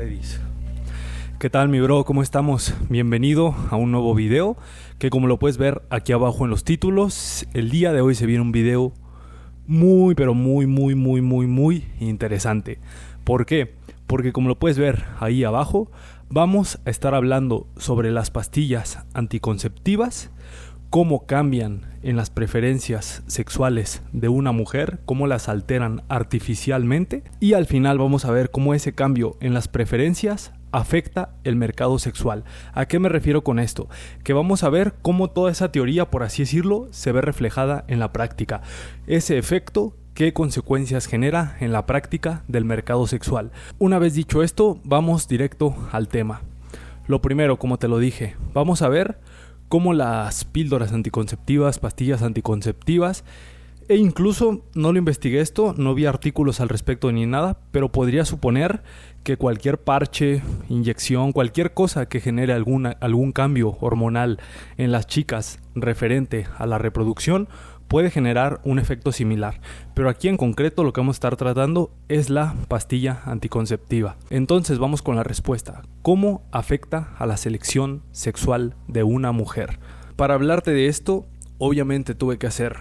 Redis. ¿Qué tal, mi bro? ¿Cómo estamos? Bienvenido a un nuevo video que, como lo puedes ver aquí abajo en los títulos, el día de hoy se viene un video muy interesante. ¿Por qué? Porque, como lo puedes ver ahí abajo, vamos a estar hablando sobre las pastillas anticonceptivas, cómo cambian en las preferencias sexuales de una mujer, cómo las alteran artificialmente, y al final vamos a ver cómo ese cambio en las preferencias afecta el mercado sexual. ¿A qué me refiero con esto? Que vamos a ver cómo toda esa teoría, por así decirlo, se ve reflejada en la práctica. Ese efecto, ¿qué consecuencias genera en la práctica del mercado sexual? Una vez dicho esto, vamos directo al tema. Lo primero, como te lo dije, vamos a ver cómo las píldoras anticonceptivas, pastillas anticonceptivas, e incluso no lo investigué esto, no vi artículos al respecto ni nada, pero podría suponer que cualquier parche, inyección, cualquier cosa que genere algún cambio hormonal en las chicas referente a la reproducción puede generar un efecto similar. Pero aquí en concreto lo que vamos a estar tratando es la pastilla anticonceptiva. Entonces vamos con la respuesta. ¿Cómo afecta a la selección sexual de una mujer? Para hablarte de esto, obviamente tuve que hacer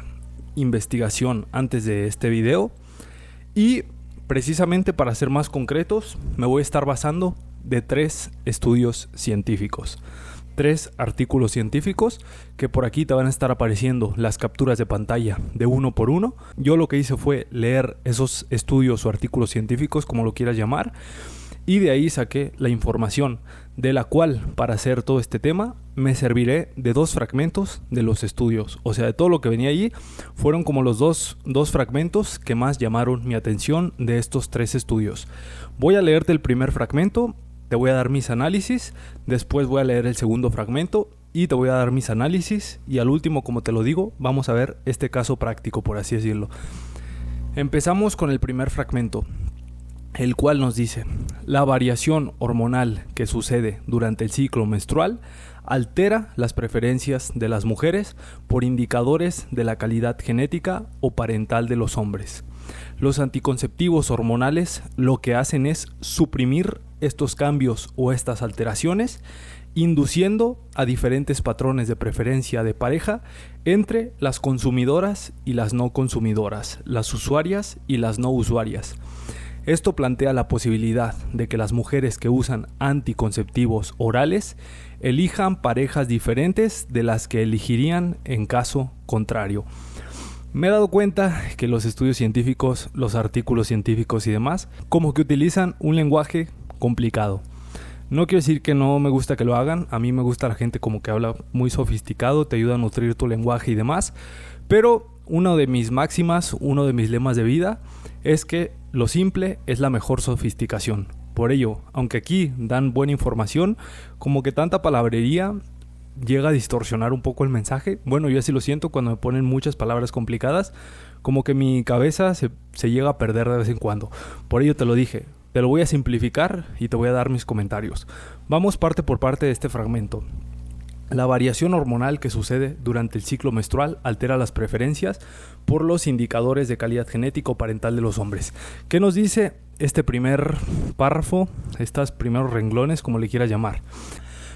investigación antes de este video, y precisamente para ser más concretos me voy a estar basando de 3 estudios científicos, 3 artículos científicos que por aquí te van a estar apareciendo las capturas de pantalla de uno por uno. Yo lo que hice fue leer esos estudios o artículos científicos, como lo quieras llamar, y de ahí saqué la información, de la cual, para hacer todo este tema, me serviré de 2 fragmentos de los estudios. O sea, de todo lo que venía allí, fueron como los dos fragmentos que más llamaron mi atención de estos 3 estudios. Voy a leerte el primer fragmento, te voy a dar mis análisis, después voy a leer el segundo fragmento y te voy a dar mis análisis, y al último, como te lo digo, vamos a ver este caso práctico, por así decirlo. Empezamos con el primer fragmento, el cual nos dice: la variación hormonal que sucede durante el ciclo menstrual altera las preferencias de las mujeres por indicadores de la calidad genética o parental de los hombres. Los anticonceptivos hormonales lo que hacen es suprimir estos cambios o estas alteraciones, induciendo a diferentes patrones de preferencia de pareja entre las consumidoras y las no consumidoras, las usuarias y las no usuarias. Esto plantea la posibilidad de que las mujeres que usan anticonceptivos orales elijan parejas diferentes de las que elegirían en caso contrario. Me he dado cuenta que los estudios científicos, los artículos científicos y demás, como que utilizan un lenguaje complicado. No quiero decir que no me gusta que lo hagan, a mí me gusta la gente como que habla muy sofisticado, te ayuda a nutrir tu lenguaje y demás, pero una de mis máximas, uno de mis lemas de vida es que lo simple es la mejor sofisticación. Por ello, aunque aquí dan buena información, como que tanta palabrería llega a distorsionar un poco el mensaje. Bueno, yo así lo siento cuando me ponen muchas palabras complicadas, como que mi cabeza se llega a perder de vez en cuando. Por ello te lo dije, te lo voy a simplificar y te voy a dar mis comentarios. Vamos parte por parte de este fragmento. La variación hormonal que sucede durante el ciclo menstrual altera las preferencias por los indicadores de calidad genética o parental de los hombres. ¿Qué nos dice este primer párrafo, estos primeros renglones, como le quieras llamar?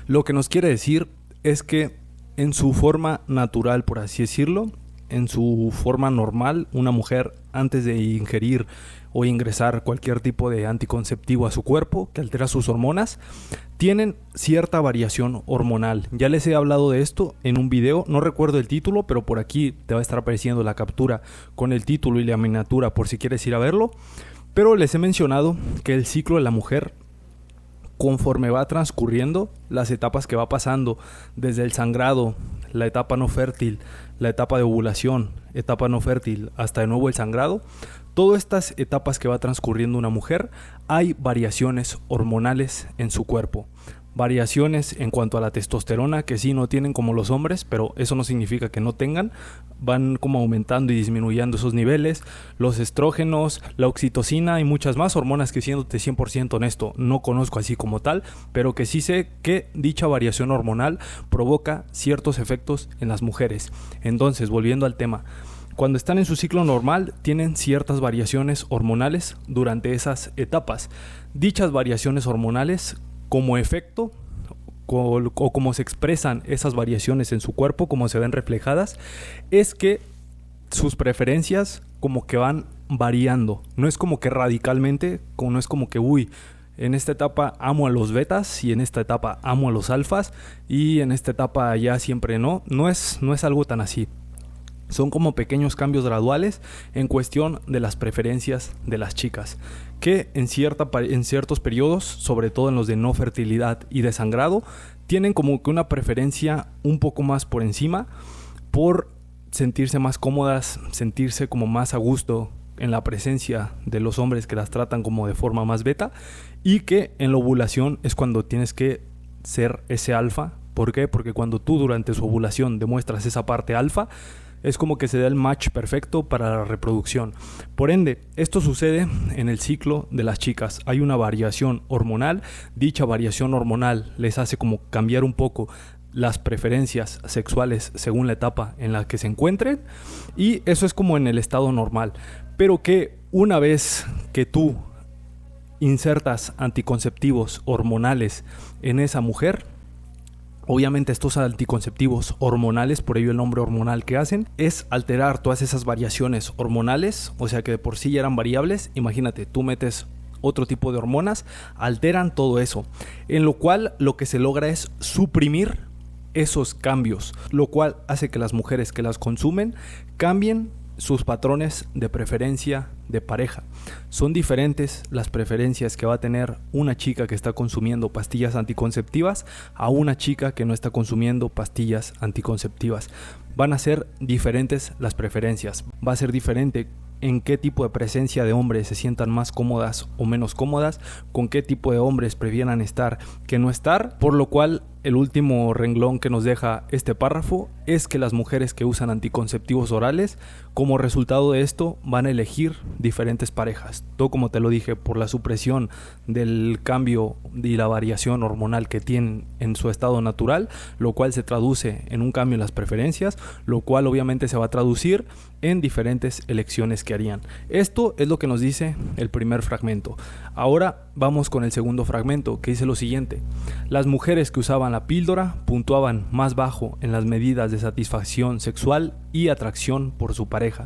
Lo que nos quiere decir es que en su forma natural, por así decirlo, en su forma normal, una mujer antes de ingerir o ingresar cualquier tipo de anticonceptivo a su cuerpo que altera sus hormonas, tienen cierta variación hormonal. Ya les he hablado de esto en un video, no recuerdo el título, pero por aquí te va a estar apareciendo la captura con el título y la miniatura por si quieres ir a verlo. Pero les he mencionado que el ciclo de la mujer, conforme va transcurriendo, las etapas que va pasando desde el sangrado, la etapa no fértil, la etapa de ovulación, etapa no fértil, hasta de nuevo el sangrado, todas estas etapas que va transcurriendo una mujer, hay variaciones hormonales en su cuerpo. Variaciones en cuanto a la testosterona, que sí no tienen como los hombres, pero eso no significa que no tengan, van como aumentando y disminuyendo esos niveles, los estrógenos, la oxitocina y muchas más hormonas que, siéndote 100% honesto, no conozco así como tal, pero que sí sé que dicha variación hormonal provoca ciertos efectos en las mujeres. Entonces, volviendo al tema, Cuando están en su ciclo normal, tienen ciertas variaciones hormonales durante esas etapas. Dichas variaciones hormonales, como efecto, o como se expresan esas variaciones en su cuerpo, como se ven reflejadas, es que sus preferencias como que van variando. No es como que radicalmente, no es como que, en esta etapa amo a los betas y en esta etapa amo a los alfas y en esta etapa ya siempre no. No es algo tan así. Son como pequeños cambios graduales en cuestión de las preferencias de las chicas, que en ciertos periodos, sobre todo en los de no fertilidad y de sangrado, tienen como que una preferencia un poco más por encima, por sentirse más cómodas, sentirse como más a gusto en la presencia de los hombres que las tratan como de forma más beta, y que en la ovulación es cuando tienes que ser ese alfa. ¿Por qué? Porque cuando tú durante su ovulación demuestras esa parte alfa, es como que se da el match perfecto para la reproducción. Por ende, esto sucede en el ciclo de las chicas. Hay una variación hormonal. Dicha variación hormonal les hace como cambiar un poco las preferencias sexuales según la etapa en la que se encuentren. Y eso es como en el estado normal. Pero que una vez que tú insertas anticonceptivos hormonales en esa mujer, obviamente estos anticonceptivos hormonales, por ello el nombre hormonal que hacen, es alterar todas esas variaciones hormonales, o sea que de por sí ya eran variables. Imagínate, tú metes otro tipo de hormonas, alteran todo eso, en lo cual lo que se logra es suprimir esos cambios, lo cual hace que las mujeres que las consumen cambien sus patrones de preferencia de pareja. Son diferentes las preferencias que va a tener una chica que está consumiendo pastillas anticonceptivas a una chica que no está consumiendo pastillas anticonceptivas. Van a ser diferentes las preferencias. Va a ser diferente en qué tipo de presencia de hombres se sientan más cómodas o menos cómodas, con qué tipo de hombres prefieran estar que no estar, por lo cual el último renglón que nos deja este párrafo es que las mujeres que usan anticonceptivos orales, como resultado de esto, van a elegir diferentes parejas. Todo, como te lo dije, por la supresión del cambio y la variación hormonal que tienen en su estado natural, lo cual se traduce en un cambio en las preferencias, lo cual obviamente se va a traducir en diferentes elecciones que harían. Esto es lo que nos dice el primer fragmento. Ahora vamos con el segundo fragmento, que dice lo siguiente: las mujeres que usaban la píldora puntuaban más bajo en las medidas de satisfacción sexual y atracción por su pareja.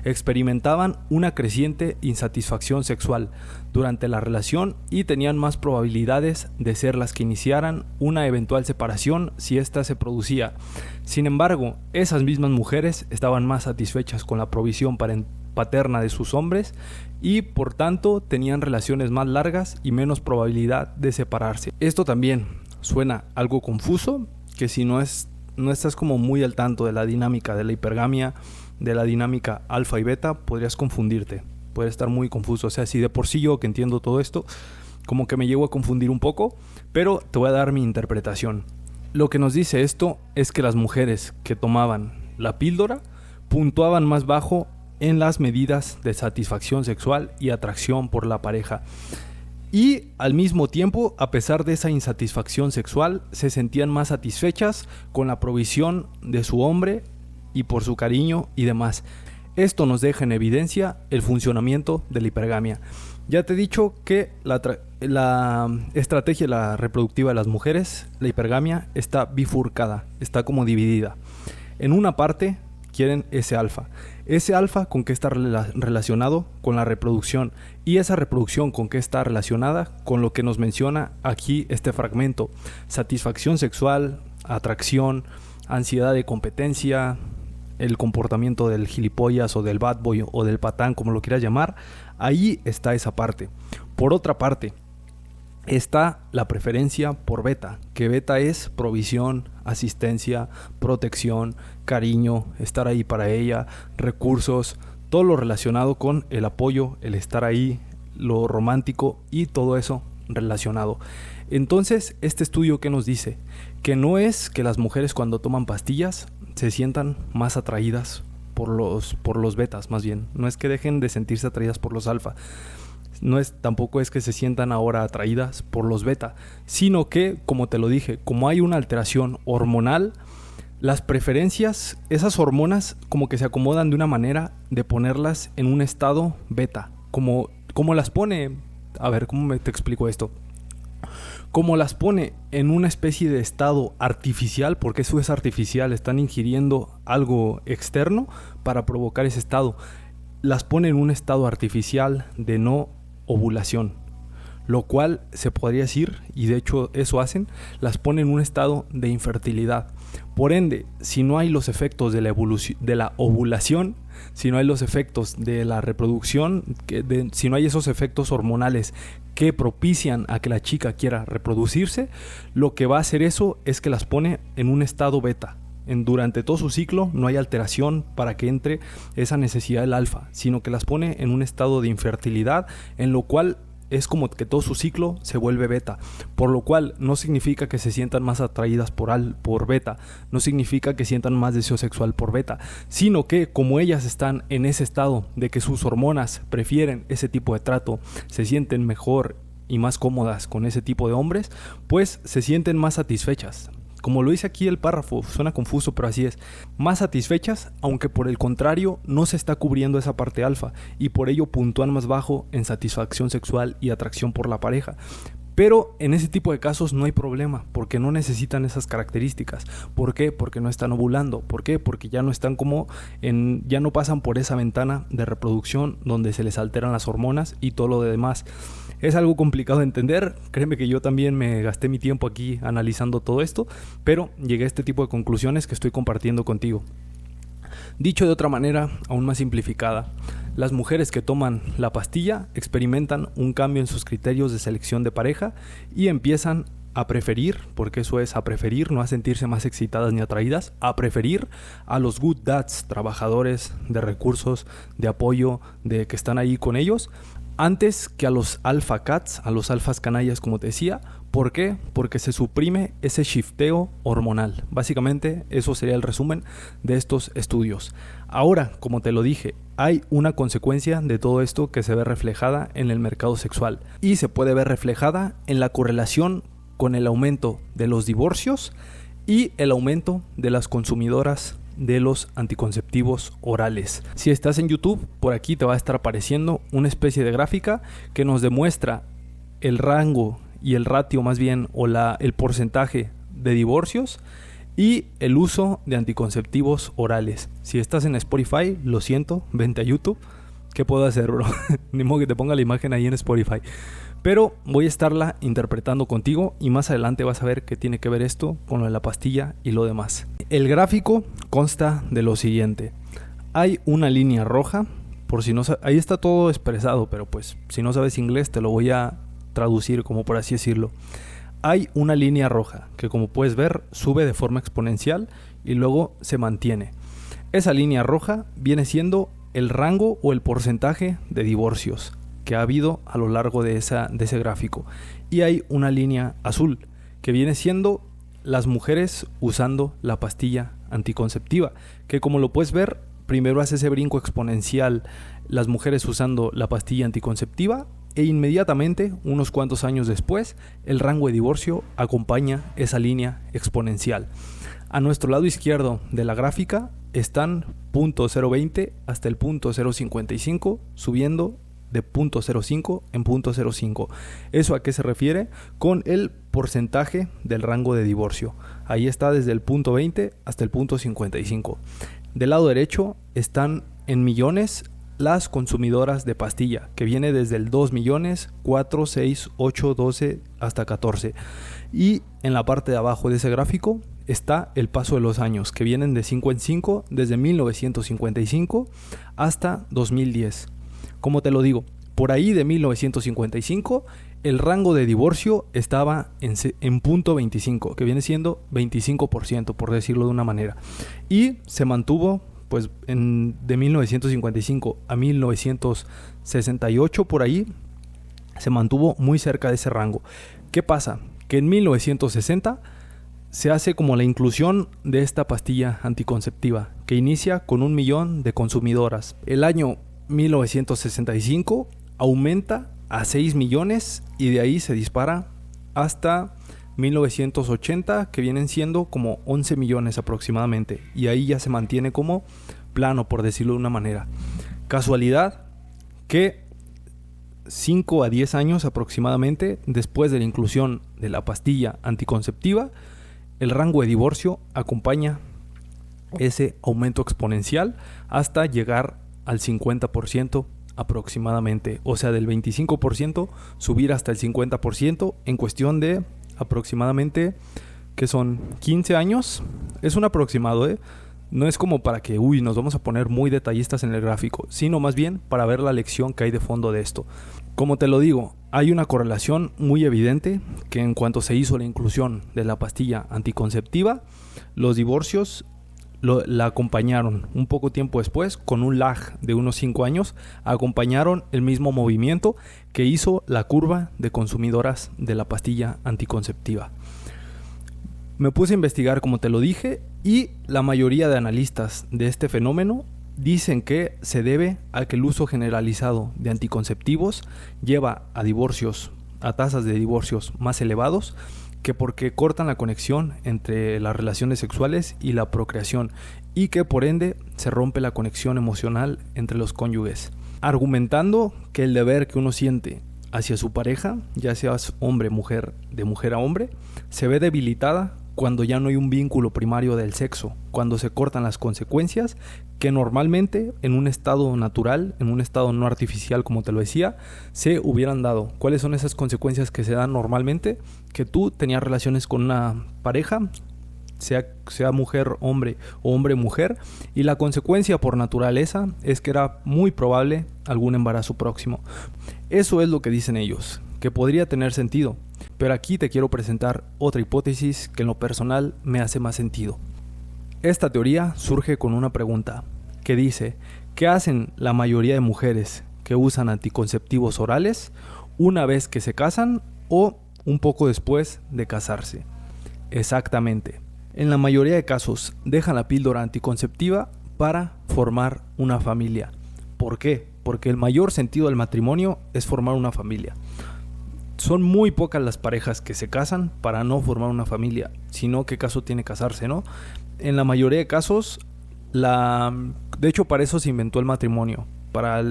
Experimentaban una creciente insatisfacción sexual durante la relación y tenían más probabilidades de ser las que iniciaran una eventual separación si ésta se producía. Sin embargo, esas mismas mujeres estaban más satisfechas con la provisión paterna de sus hombres y por tanto tenían relaciones más largas y menos probabilidad de separarse. Esto también suena algo confuso, que si no estás como muy al tanto de la dinámica de la hipergamia, de la dinámica alfa y beta, podrías confundirte, puede estar muy confuso. O sea, si de por sí yo que entiendo todo esto, como que me llego a confundir un poco, pero te voy a dar mi interpretación. Lo que nos dice esto es que las mujeres que tomaban la píldora puntuaban más bajo en las medidas de satisfacción sexual y atracción por la pareja. Y al mismo tiempo, a pesar de esa insatisfacción sexual, se sentían más satisfechas con la provisión de su hombre y por su cariño y demás. Esto nos deja en evidencia el funcionamiento de la hipergamia. Ya te he dicho que la estrategia reproductiva de las mujeres, la hipergamia, está bifurcada, está como dividida. En una parte quieren ese alfa. Ese alfa con qué está relacionado con la reproducción, y esa reproducción con qué está relacionada con lo que nos menciona aquí este fragmento: satisfacción sexual, atracción, ansiedad de competencia, el comportamiento del gilipollas o del bad boy o del patán, como lo quieras llamar. Ahí está esa parte. Por otra parte está la preferencia por beta, que beta es provisión, asistencia, protección, cariño, estar ahí para ella, recursos, todo lo relacionado con el apoyo, el estar ahí, lo romántico y todo eso relacionado. Entonces, este estudio, ¿qué nos dice? Que no es que las mujeres cuando toman pastillas se sientan más atraídas por los betas, más bien. No es que dejen de sentirse atraídas por los alfa. Tampoco es que se sientan ahora atraídas por los beta, sino que, como te lo dije, como hay una alteración hormonal, Las preferencias, esas hormonas como que se acomodan de una manera de ponerlas en un estado beta. Como las pone, a ver, ¿cómo te explico esto? Como las pone en una especie de estado artificial, porque eso es artificial, están ingiriendo algo externo para provocar ese estado. Las pone en un estado artificial de no ovulación, lo cual se podría decir, y de hecho eso hacen, las pone en un estado de infertilidad. Por ende, si no hay los efectos de la ovulación, si no hay los efectos de la reproducción, si no hay esos efectos hormonales que propician a que la chica quiera reproducirse, lo que va a hacer eso es que las pone en un estado beta. Durante todo su ciclo no hay alteración para que entre esa necesidad del alfa, sino que las pone en un estado de infertilidad, en lo cual es como que todo su ciclo se vuelve beta, por lo cual no significa que se sientan más atraídas por beta, no significa que sientan más deseo sexual por beta, sino que como ellas están en ese estado de que sus hormonas prefieren ese tipo de trato, se sienten mejor y más cómodas con ese tipo de hombres, pues se sienten más satisfechas. Como lo dice aquí el párrafo, suena confuso, pero así es. Más satisfechas, aunque por el contrario no se está cubriendo esa parte alfa y por ello puntúan más bajo en satisfacción sexual y atracción por la pareja. Pero en ese tipo de casos no hay problema, porque no necesitan esas características. ¿Por qué? Porque no están ovulando. ¿Por qué? Porque ya no están ya no pasan por esa ventana de reproducción donde se les alteran las hormonas y todo lo demás. Es algo complicado de entender, créeme que yo también me gasté mi tiempo aquí analizando todo esto, pero llegué a este tipo de conclusiones que estoy compartiendo contigo. Dicho de otra manera, aún más simplificada, las mujeres que toman la pastilla experimentan un cambio en sus criterios de selección de pareja y empiezan a preferir, porque eso es a preferir, no a sentirse más excitadas ni atraídas, a preferir a los good dads, trabajadores de recursos, de apoyo, de que están ahí con ellos, antes que a los alpha cats, a los alfas canallas, como te decía. ¿Por qué? Porque se suprime ese shifteo hormonal. Básicamente eso sería el resumen de estos estudios. Ahora, como te lo dije, hay una consecuencia de todo esto que se ve reflejada en el mercado sexual y se puede ver reflejada en la correlación con el aumento de los divorcios y el aumento de las consumidoras de los anticonceptivos orales. Si estás en YouTube, por aquí te va a estar apareciendo una especie de gráfica que nos demuestra el rango y el ratio más bien, o el porcentaje de divorcios y el uso de anticonceptivos orales. Si estás en Spotify, lo siento, vente a YouTube. ¿Qué puedo hacer, bro? Ni modo que te ponga la imagen ahí en Spotify. Pero voy a estarla interpretando contigo y más adelante vas a ver qué tiene que ver esto con lo de la pastilla y lo demás. El gráfico consta de lo siguiente. Hay una línea roja, por si no ahí está todo expresado, pero pues si no sabes inglés te lo voy a traducir, como por así decirlo. Hay una línea roja que, como puedes ver, sube de forma exponencial y luego se mantiene. Esa línea roja viene siendo el rango o el porcentaje de divorcios que ha habido a lo largo de ese gráfico. Y hay una línea azul que viene siendo las mujeres usando la pastilla anticonceptiva, que como lo puedes ver, primero hace ese brinco exponencial las mujeres usando la pastilla anticonceptiva e inmediatamente, unos cuantos años después, el rango de divorcio acompaña esa línea exponencial. A nuestro lado izquierdo de la gráfica están .020 hasta el .055 subiendo de .05 en .05. ¿Eso a qué se refiere? Con el porcentaje del rango de divorcio. Ahí está desde el .20 hasta el .55. Del lado derecho están en millones las consumidoras de pastilla, que viene desde el 2 millones, 4, 6, 8, 12 hasta 14. Y en la parte de abajo de ese gráfico está el paso de los años, que vienen de 5 en 5 desde 1955 hasta 2010. Como te lo digo, por ahí de 1955 el rango de divorcio estaba en .25, que viene siendo 25%, por decirlo de una manera. Y se mantuvo pues de 1955 a 1968 por ahí, se mantuvo muy cerca de ese rango. ¿Qué pasa? Que en 1960 se hace como la inclusión de esta pastilla anticonceptiva, que inicia con 1 millón de consumidoras. El año 1965 aumenta a 6 millones y de ahí se dispara hasta 1980, que vienen siendo como 11 millones aproximadamente, y ahí ya se mantiene como plano, por decirlo de una manera. Casualidad que 5 a 10 años aproximadamente después de la inclusión de la pastilla anticonceptiva, el rango de divorcio acompaña ese aumento exponencial hasta llegar al 50% aproximadamente, o sea, del 25% subir hasta el 50% en cuestión de aproximadamente, que son 15 años. Es un aproximado, no es como para que nos vamos a poner muy detallistas en el gráfico, sino más bien para ver la lección que hay de fondo de esto. Como te lo digo, hay una correlación muy evidente que en cuanto se hizo la inclusión de la pastilla anticonceptiva, los divorcios la acompañaron un poco tiempo después, con un lag de unos 5 años, acompañaron el mismo movimiento que hizo la curva de consumidoras de la pastilla anticonceptiva. Me puse a investigar, como te lo dije, y la mayoría de analistas de este fenómeno dicen que se debe a que el uso generalizado de anticonceptivos lleva a divorcios, a tasas de divorcios más elevados, que porque cortan la conexión entre las relaciones sexuales y la procreación, y que por ende se rompe la conexión emocional entre los cónyuges, argumentando que el deber que uno siente hacia su pareja, ya seas hombre, mujer, de mujer a hombre, se ve debilitada cuando ya no hay un vínculo primario del sexo, cuando se cortan las consecuencias que normalmente en un estado natural, en un estado no artificial, como te lo decía, se hubieran dado. ¿Cuáles son esas consecuencias que se dan normalmente? Que tú tenías relaciones con una pareja, sea mujer, hombre o hombre, mujer, y la consecuencia por naturaleza es que era muy probable algún embarazo próximo. Eso es lo que dicen ellos, que podría tener sentido. Pero aquí te quiero presentar otra hipótesis que en lo personal me hace más sentido. Esta teoría surge con una pregunta que dice: ¿qué hacen la mayoría de mujeres que usan anticonceptivos orales una vez que se casan o un poco después de casarse? Exactamente. En la mayoría de casos dejan la píldora anticonceptiva para formar una familia. ¿Por qué? Porque el mayor sentido del matrimonio es formar una familia. Son muy pocas las parejas que se casan para no formar una familia, sino qué caso tiene casarse, ¿no? En la mayoría de casos, de hecho para eso se inventó el matrimonio, para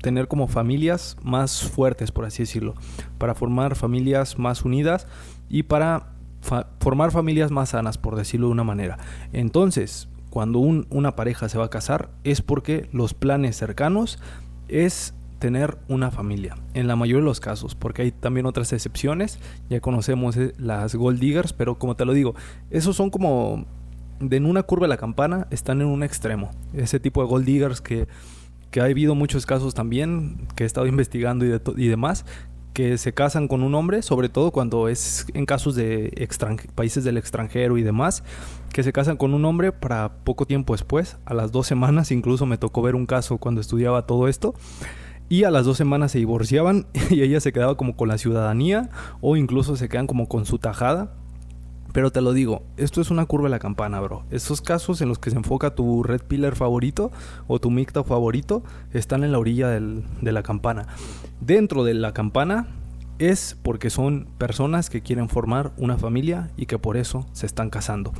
tener como familias más fuertes, por así decirlo, para formar familias más unidas y para formar familias más sanas, por decirlo de una manera. Entonces, cuando una pareja se va a casar es porque los planes cercanos es tener una familia, en la mayoría de los casos, porque hay también otras excepciones. Ya conocemos las gold diggers, pero como te lo digo, esos son como en una curva de la campana, están en un extremo. Ese tipo de gold diggers que ha habido muchos casos también, que he estado investigando y demás, que se casan con un hombre, sobre todo cuando es en casos de países del extranjero y demás, que se casan con un hombre para poco tiempo después, a las 2 semanas, incluso me tocó ver un caso cuando estudiaba todo esto, y a las 2 semanas se divorciaban y ella se quedaba como con la ciudadanía o incluso se quedan como con su tajada. Pero te lo digo, esto es una curva de la campana, bro. Esos casos en los que se enfoca tu red pillar favorito o tu MGTOW favorito están en la orilla de la campana. Dentro de la campana es porque son personas que quieren formar una familia y que por eso se están casando.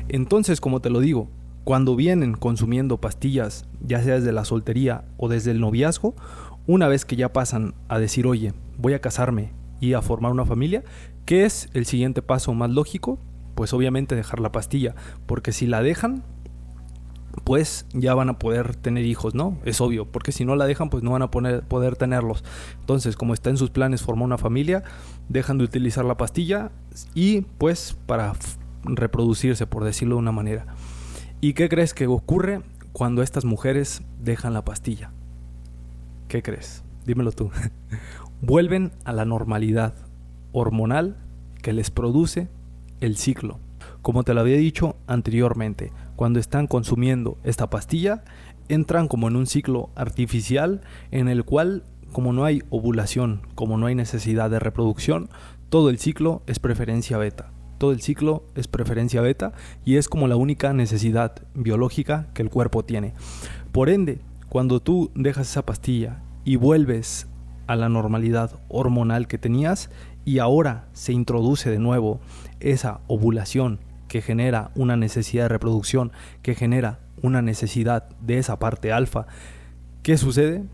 Entonces, como te lo digo, cuando vienen consumiendo pastillas, ya sea desde la soltería o desde el noviazgo, una vez que ya pasan a decir, oye, voy a casarme y a formar una familia, ¿qué es el siguiente paso más lógico? Pues obviamente dejar la pastilla, porque si la dejan, pues ya van a poder tener hijos, ¿no? Es obvio, porque si no la dejan, pues no van a poder tenerlos. Entonces, como está en sus planes formar una familia, dejan de utilizar la pastilla y pues para reproducirse, por decirlo de una manera. ¿Y qué crees que ocurre cuando estas mujeres dejan la pastilla? ¿Qué crees? Dímelo tú. Vuelven a la normalidad hormonal que les produce el ciclo. Como te lo había dicho anteriormente, cuando están consumiendo esta pastilla, entran como en un ciclo artificial en el cual, como no hay ovulación, como no hay necesidad de reproducción, todo el ciclo es preferencia beta. Todo el ciclo es preferencia beta y es como la única necesidad biológica que el cuerpo tiene. Por ende, cuando tú dejas esa pastilla y vuelves a la normalidad hormonal que tenías, y ahora se introduce de nuevo esa ovulación que genera una necesidad de reproducción, que genera una necesidad de esa parte alfa, ¿qué sucede?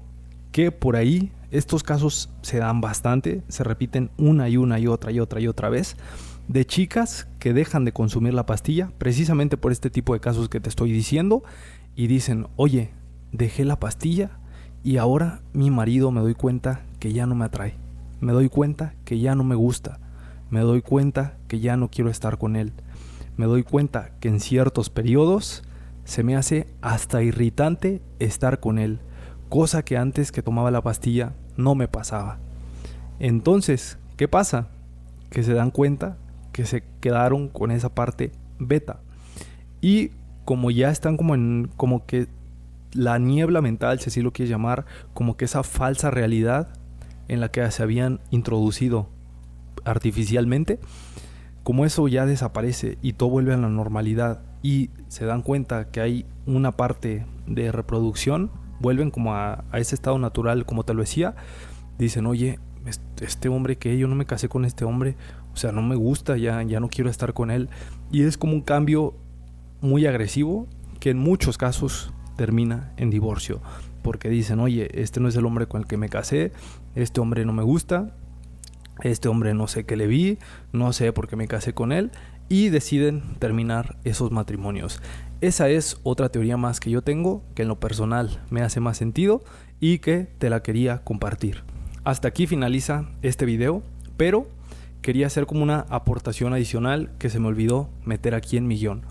Que por ahí estos casos se dan bastante, se repiten una y otra vez, de chicas que dejan de consumir la pastilla precisamente por este tipo de casos que te estoy diciendo y dicen, oye, dejé la pastilla y ahora mi marido me doy cuenta que ya no me atrae, me doy cuenta que ya no me gusta, me doy cuenta que ya no quiero estar con él, me doy cuenta que en ciertos periodos se me hace hasta irritante estar con él, cosa que antes que tomaba la pastilla no me pasaba. Entonces, ¿qué pasa? Que se dan cuenta que se quedaron con esa parte beta. Y como ya están como que la niebla mental, si así lo quieres llamar, como que esa falsa realidad en la que se habían introducido artificialmente, como eso ya desaparece y todo vuelve a la normalidad y se dan cuenta que hay una parte de reproducción, vuelven como a ese estado natural, como te lo decía, dicen, oye, este hombre que yo no me casé con este hombre, o sea, no me gusta, ya no quiero estar con él, y es como un cambio muy agresivo que en muchos casos termina en divorcio, porque dicen, oye, este no es el hombre con el que me casé, este hombre no me gusta, este hombre no sé qué le vi, no sé por qué me casé con él, y deciden terminar esos matrimonios. Esa es otra teoría más que yo tengo, que en lo personal me hace más sentido y que te la quería compartir. Hasta aquí finaliza este video, pero quería hacer como una aportación adicional que se me olvidó meter aquí en mi guión.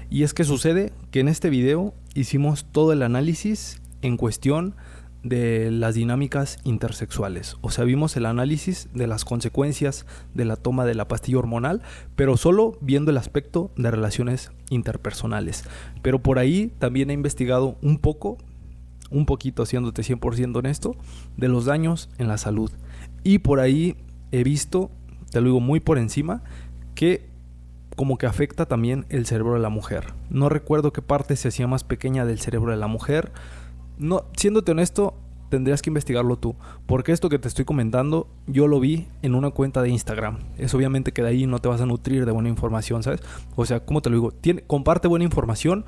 Y es que sucede que en este video hicimos todo el análisis en cuestión de las dinámicas intersexuales. O sea, vimos el análisis de las consecuencias de la toma de la pastilla hormonal, pero solo viendo el aspecto de relaciones interpersonales. Pero por ahí también he investigado un poquito, siéndote 100% honesto, de los daños en la salud. Y por ahí he visto, te lo digo muy por encima, que como que afecta también el cerebro de la mujer. No recuerdo qué parte se hacía más pequeña del cerebro de la mujer. No, siéndote honesto, tendrías que investigarlo tú, porque esto que te estoy comentando yo lo vi en una cuenta de Instagram. Es obviamente que de ahí no te vas a nutrir de buena información, ¿sabes? O sea, ¿cómo te lo digo? Comparte buena información,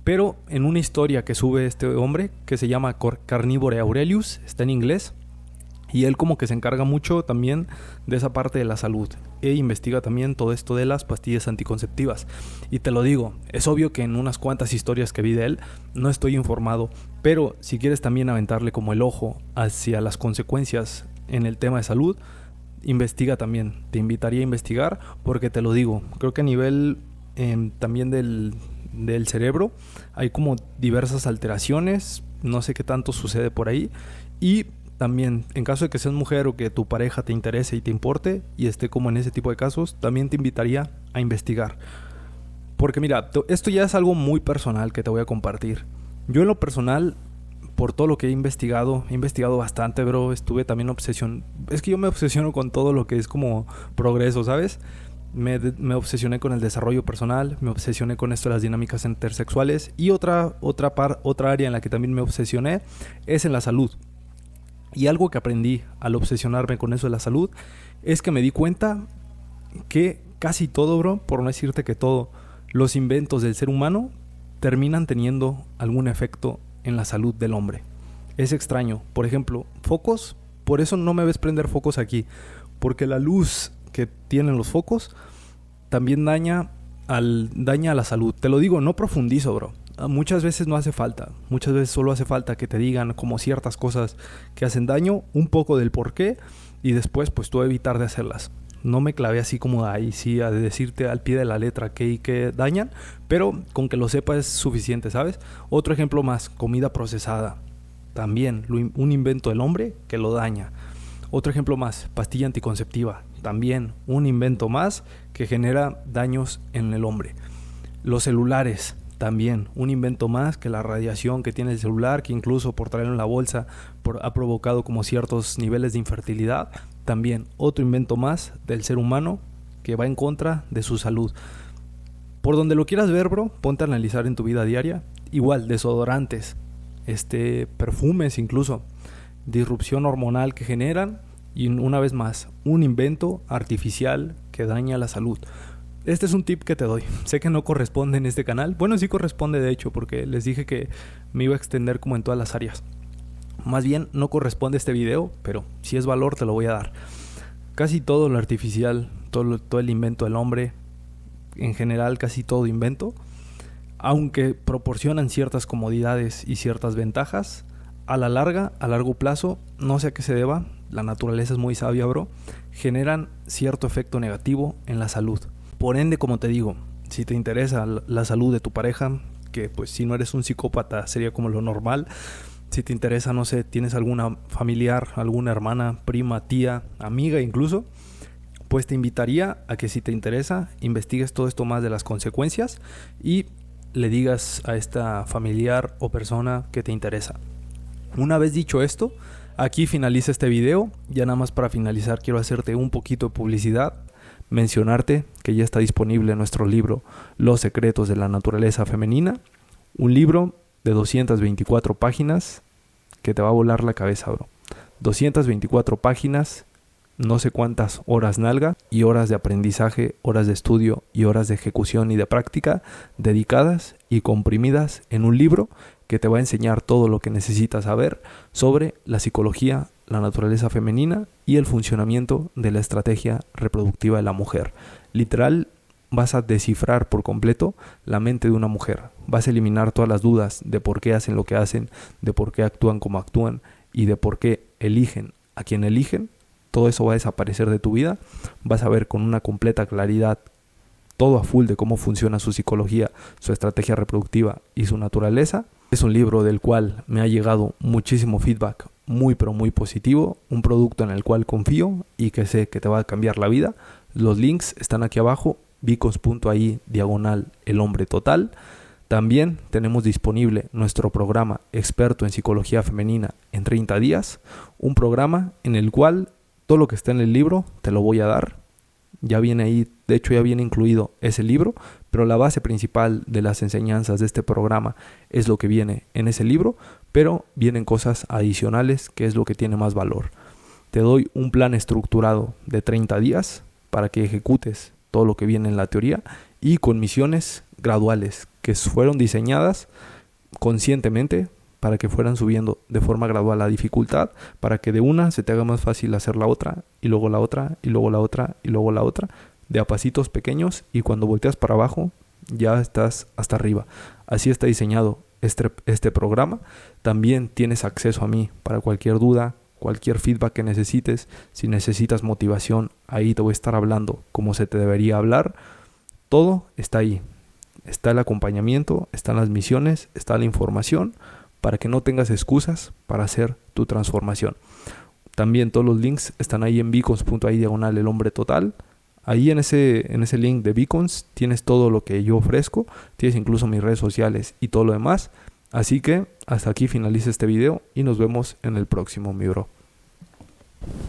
pero en una historia que sube este hombre que se llama Carnivore Aurelius, está en inglés, y él como que se encarga mucho también de esa parte de la salud e investiga también todo esto de las pastillas anticonceptivas. Y te lo digo, es obvio que en unas cuantas historias que vi de él no estoy informado, pero si quieres también aventarle como el ojo hacia las consecuencias en el tema de salud, investiga también. Te invitaría a investigar porque te lo digo, creo que a nivel también del cerebro hay como diversas alteraciones, no sé qué tanto sucede por ahí. Y también, en caso de que seas mujer o que tu pareja te interese y te importe y esté como en ese tipo de casos, también te invitaría a investigar. Porque mira, esto ya es algo muy personal que te voy a compartir. Yo en lo personal, por todo lo que he investigado bastante, bro. Estuve también es que yo me obsesiono con todo lo que es como progreso, ¿sabes? Me obsesioné con el desarrollo personal, me obsesioné con esto de las dinámicas intersexuales y otra área en la que también me obsesioné es en la salud. Y algo que aprendí al obsesionarme con eso de la salud es que me di cuenta que casi todo, bro, por no decirte que todo, los inventos del ser humano terminan teniendo algún efecto en la salud del hombre. Es extraño. Por ejemplo, focos, por eso no me ves prender focos aquí, porque la luz que tienen los focos también daña a la salud. Te lo digo, no profundizo, bro. Muchas veces no hace falta, muchas veces solo hace falta que te digan como ciertas cosas que hacen daño, un poco del por qué y después pues tú evitar de hacerlas. No me clavé así como ahí sí a decirte al pie de la letra qué y qué dañan, pero con que lo sepas es suficiente, ¿sabes? Otro ejemplo más, comida procesada, también un invento del hombre que lo daña. Otro ejemplo más, pastilla anticonceptiva, también un invento más que genera daños en el hombre. Los celulares, también un invento más que la radiación que tiene el celular, que incluso por traerlo en la bolsa ha provocado como ciertos niveles de infertilidad. También otro invento más del ser humano que va en contra de su salud. Por donde lo quieras ver, bro, ponte a analizar en tu vida diaria. Igual, desodorantes, perfumes incluso, disrupción hormonal que generan Y una vez más, un invento artificial que daña la salud. Este es un tip que te doy. Sé que no corresponde en este canal. Bueno, sí corresponde de hecho, porque les dije que me iba a extender como en todas las áreas. Más bien, no corresponde este video, pero si es valor te lo voy a dar. Casi todo lo artificial, todo el invento del hombre, en general casi todo invento, aunque proporcionan ciertas comodidades y ciertas ventajas, a largo plazo, no sé a qué se deba, la naturaleza es muy sabia, bro, generan cierto efecto negativo en la salud. Por ende, como te digo, si te interesa la salud de tu pareja, que pues si no eres un psicópata sería como lo normal, si te interesa, no sé, tienes alguna familiar, alguna hermana, prima, tía, amiga incluso, pues te invitaría a que si te interesa, investigues todo esto más de las consecuencias y le digas a esta familiar o persona que te interesa. Una vez dicho esto, aquí finaliza este video. Ya nada más para finalizar quiero hacerte un poquito de publicidad, mencionarte que ya está disponible nuestro libro Los secretos de la naturaleza femenina, un libro de 224 páginas que te va a volar la cabeza, bro. 224 páginas, no sé cuántas horas nalga y horas de aprendizaje, horas de estudio y horas de ejecución y de práctica dedicadas y comprimidas en un libro que te va a enseñar todo lo que necesitas saber sobre la psicología, la naturaleza femenina y el funcionamiento de la estrategia reproductiva de la mujer. Literal, vas a descifrar por completo la mente de una mujer. Vas a eliminar todas las dudas de por qué hacen lo que hacen, de por qué actúan como actúan y de por qué eligen a quien eligen. Todo eso va a desaparecer de tu vida. Vas a ver con una completa claridad todo a full de cómo funciona su psicología, su estrategia reproductiva y su naturaleza. Es un libro del cual me ha llegado muchísimo feedback muy pero muy positivo, un producto en el cual confío y que sé que te va a cambiar la vida. Los links están aquí abajo, vicons.ai/el hombre total. También tenemos disponible nuestro programa experto en psicología femenina en 30 días, un programa en el cual todo lo que está en el libro te lo voy a dar. Ya viene ahí, de hecho ya viene incluido ese libro, pero la base principal de las enseñanzas de este programa es lo que viene en ese libro, pero vienen cosas adicionales que es lo que tiene más valor. Te doy un plan estructurado de 30 días para que ejecutes todo lo que viene en la teoría y con misiones graduales que fueron diseñadas conscientemente para que fueran subiendo de forma gradual la dificultad, para que de una se te haga más fácil hacer la otra, y luego la otra, y luego la otra, y luego la otra, de a pasitos pequeños, y cuando volteas para abajo, ya estás hasta arriba. Así está diseñado este programa. También tienes acceso a mí para cualquier duda, cualquier feedback que necesites. Si necesitas motivación, ahí te voy a estar hablando como se te debería hablar. Todo está ahí. Está el acompañamiento, están las misiones, está la información, para que no tengas excusas para hacer tu transformación. También todos los links están ahí en vicons.ai/el hombre total. Ahí en ese link de Vicons tienes todo lo que yo ofrezco, tienes incluso mis redes sociales y todo lo demás. Así que hasta aquí finaliza este video y nos vemos en el próximo, mi bro.